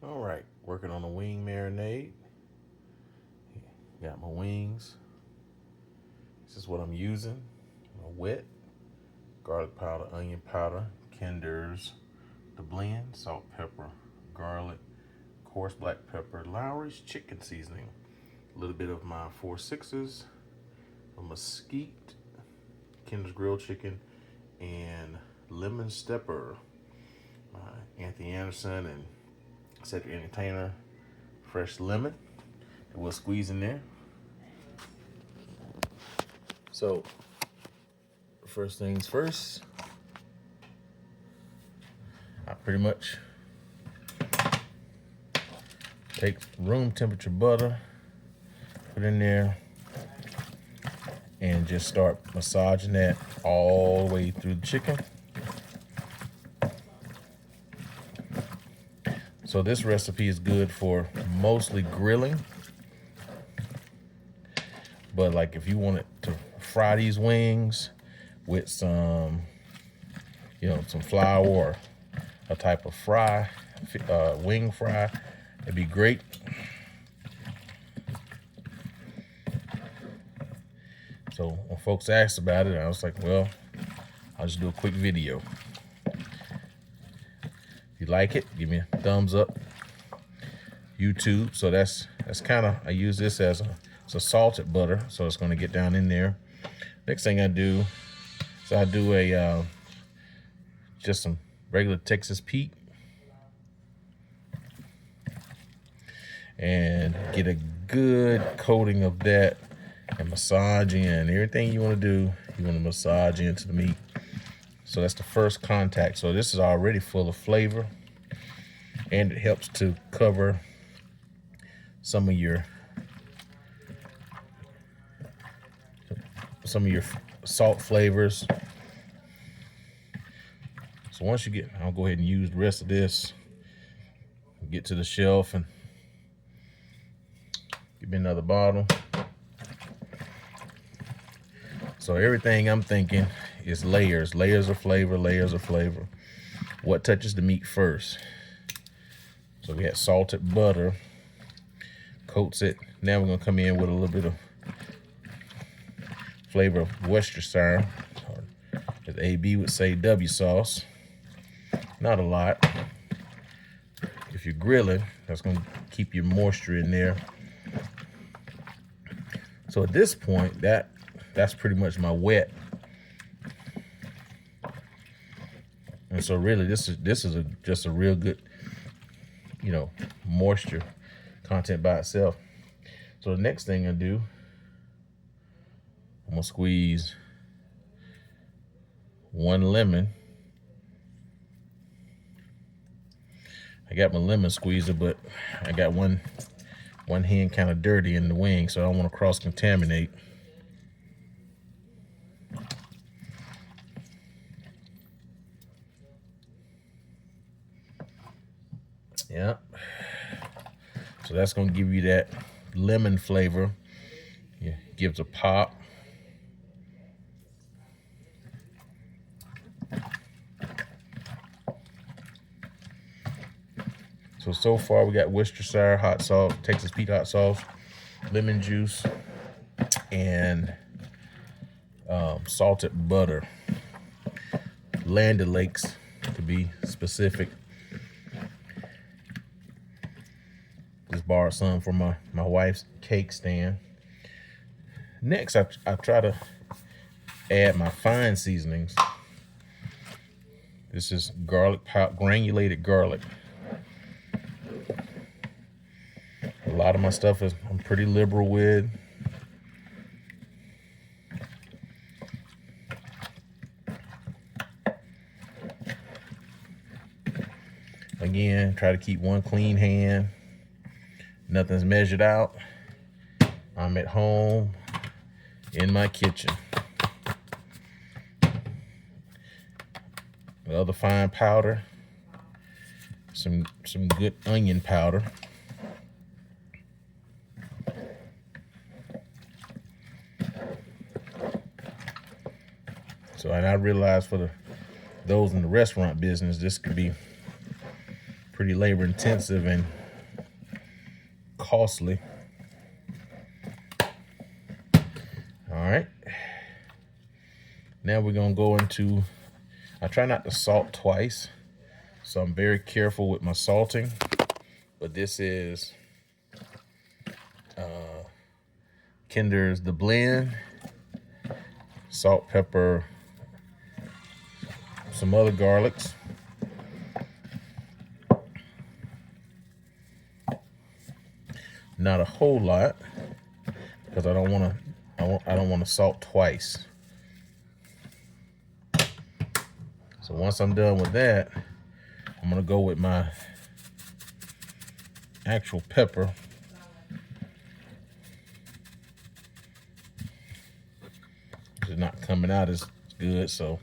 All right, working on a wing marinade. Got my wings. This is what I'm using. Wet garlic powder, onion powder, Kinder's, the blend, salt, pepper, garlic, coarse black pepper, Lowry's chicken seasoning, a little bit of my 4 6s, a mesquite, Kinder's grilled chicken, and lemon stepper. Anthony Anderson and Cedric Entertainer, fresh lemon that we'll squeeze in there. So, first things first, I pretty much take room temperature butter, put in there, and just start massaging that all the way through the chicken. So this recipe is good for mostly grilling, but like if you wanted to fry these wings with some, some flour or a type of fry, wing fry, it'd be great. So when folks asked about it, I was like, well, I'll just do a quick video. If you like it, give me a thumbs up. YouTube. So that's kind of, I use this as it's a salted butter, so it's going to get down in there. Next thing I do is I do a just some regular Texas Pete and get a good coating of that and massage in everything you want to do. You want to massage into the meat. So that's the first contact. So this is already full of flavor, and it helps to cover some of your salt flavors. So once you get, I'll go ahead and use the rest of this, get to the shelf and give me another bottle. So everything I'm thinking is layers of flavor. What touches the meat first? So we had salted butter, coats it. Now we're gonna come in with a little bit of flavor of Worcestershire, or as AB would say, W sauce. Not a lot. If you're grilling, that's gonna keep your moisture in there. So at this point, that's pretty much my wet. And so really this is just a real good, moisture content by itself. So the next thing I do, I'm gonna squeeze 1 lemon. I got my lemon squeezer, but I got one hand kind of dirty in the wing, so I don't want to cross-contaminate. Yeah. So that's gonna give you that lemon flavor. Yeah, gives a pop. So far we got Worcestershire hot sauce, Texas Pete hot sauce, lemon juice, and salted butter. Land O'Lakes, to be specific. Just borrowed some from my wife's cake stand. Next, I try to add my fine seasonings. This is garlic powder, granulated garlic. A lot of my stuff I'm pretty liberal with. Again, try to keep one clean hand. Nothing's measured out. I'm at home in my kitchen. The other fine powder, some good onion powder. So, and I realize for those in the restaurant business, this could be pretty labor intensive and costly. All right. Now we're gonna go into, I try not to salt twice, so I'm very careful with my salting, but this is Kinder's The Blend, salt, pepper, some other garlics. Not a whole lot, because I don't want to salt twice. So once I'm done with that, I'm gonna go with my actual pepper. It's not coming out as good, so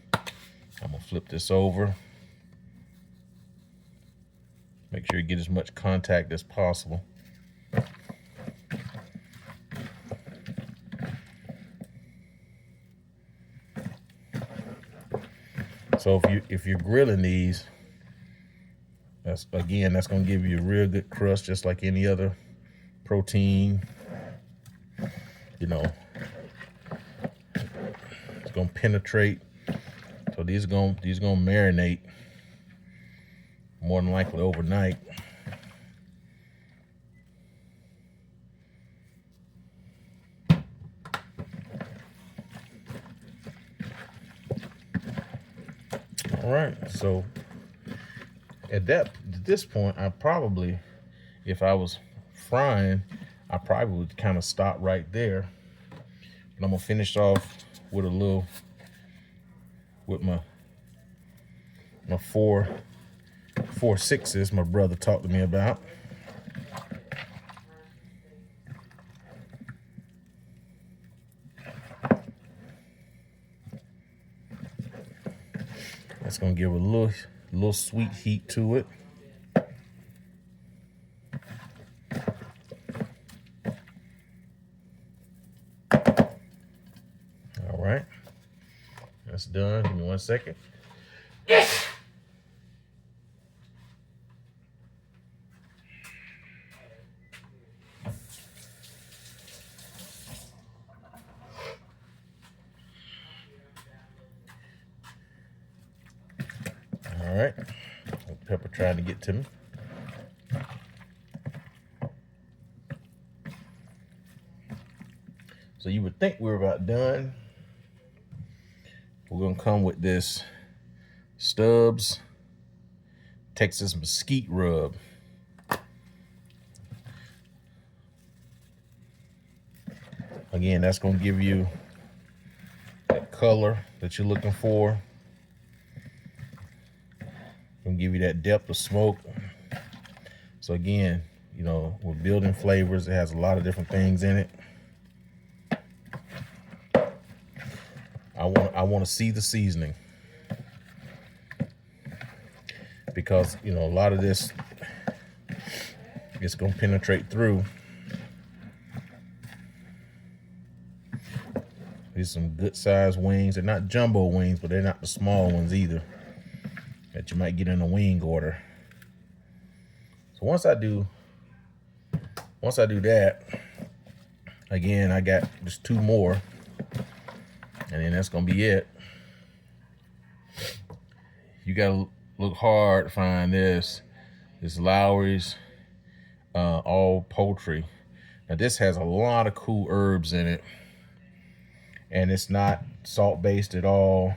I'm gonna flip this over. Make sure you get as much contact as possible. So if you're grilling these, that's gonna give you a real good crust, just like any other protein. You know, it's gonna penetrate. So these are gonna marinate more than likely overnight. All right, so at this point, I probably, if I was frying, I probably would kind of stop right there. But I'm gonna finish off with with my 4/6 my brother talked to me about. That's gonna give a little sweet heat to it. All right, that's done. Give me 1 second. Yes. All right, pepper trying to get to me. So you would think we're about done. We're gonna come with this Stubbs Texas Mesquite Rub. Again, that's gonna give you that color that you're looking for. Gonna give you that depth of smoke. So again, you know, we're building flavors. It has a lot of different things in it. I want to see the seasoning, because you know a lot of this it's gonna penetrate through. These are some good sized wings. They're not jumbo wings, but they're not the small ones either that you might get in a wing order. So once I do that, again, I got just 2 more, and then that's gonna be it. You gotta look hard to find this. This Lowry's all poultry. Now this has a lot of cool herbs in it, and it's not salt based at all.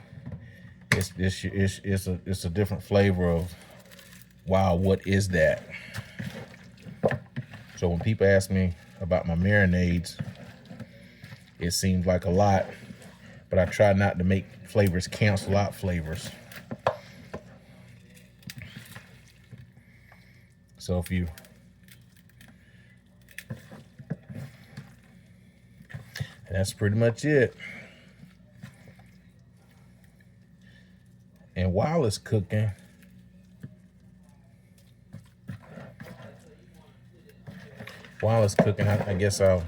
It's a different flavor of, wow, what is that? So when people ask me about my marinades, it seems like a lot, but I try not to make flavors cancel out flavors. So and that's pretty much it. And while it's cooking, I guess I'll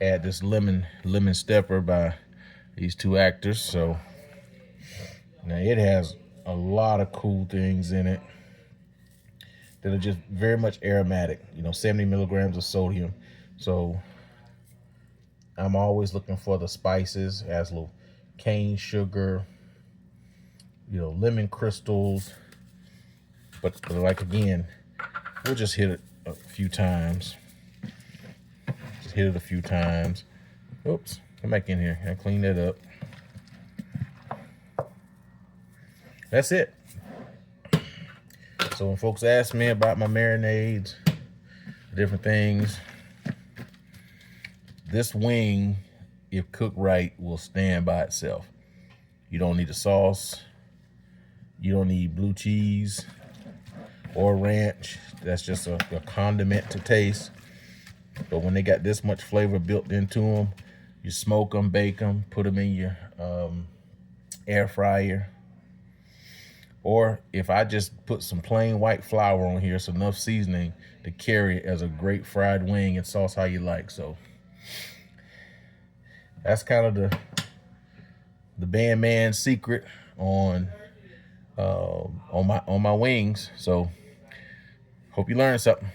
add this lemon stepper by these 2 actors. So now it has a lot of cool things in it that are just very much aromatic. 70 milligrams of sodium. So I'm always looking for the spices. It has a little cane sugar, lemon crystals. But like again, we'll just hit it a few times. Just hit it a few times. Oops, come back in here. I clean that up. That's it. So when folks ask me about my marinades, different things, this wing, if cooked right, will stand by itself. You don't need a sauce. You don't need blue cheese or ranch. That's just a condiment to taste. But when they got this much flavor built into them, you smoke them, bake them, put them in your air fryer. Or if I just put some plain white flour on here, it's enough seasoning to carry it as a great fried wing and sauce how you like. So that's kind of the Bandman secret on my wings. So hope you learned something.